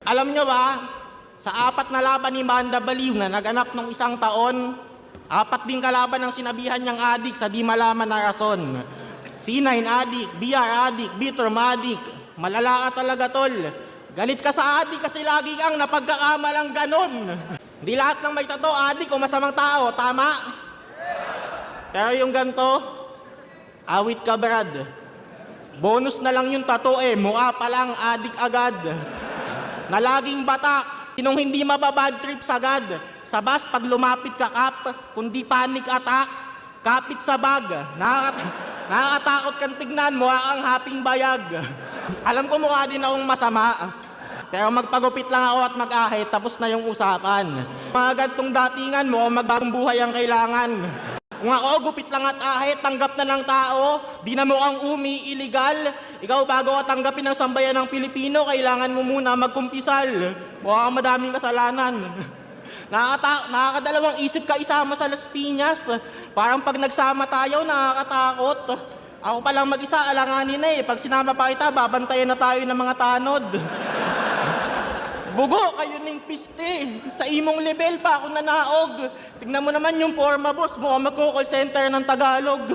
Alam nyo ba, sa 4 na laban ni Manda Baliw na naganap nung 1 taon, 4 din kalaban ang sinabihan niyang adik sa di malaman na rason. C9 adik, BR adik, B-term adik, malala ka talaga tol. Galit ka sa adik kasi lagi kang napagkakamalang ganon. Hindi lahat ng may tato adik o masamang tao, tama? Pero yung ganto, awit ka brad. Bonus na lang yung tato mukha pa lang adik agad. Na laging batak, sinong hindi mababad trip sagad. Sa bus pag lumapit ka kap, kundi panic attack, kapit sa bag. Nakakatakot kang tignan, mukha kang haping bayag. Alam ko mukha din akong masama, pero magpagupit lang ako at mag-ahit, tapos na yung usapan. Mga gantong datingan mo, magbagong buhay ang kailangan. Kung ako, gupit lang at ahit, tanggap na ng tao, di na mo ang illegal. Ikaw bago ka tanggapin ang sambayan ng Pilipino, kailangan mo muna magkumpisal. Mukha kang madaming kasalanan. Nakakadalawang isip ka isama sa Las Piñas. Parang pag nagsama tayo, nakakatakot. Ako palang mag-isa, alanganin na Pag sinama pa kita, babantayan na tayo ng mga tanod. Bugo, kayo ning piste. Sa imong level pa ako nanaog. Tingnan mo naman yung forma boss mo, magko-call center ng Tagalog.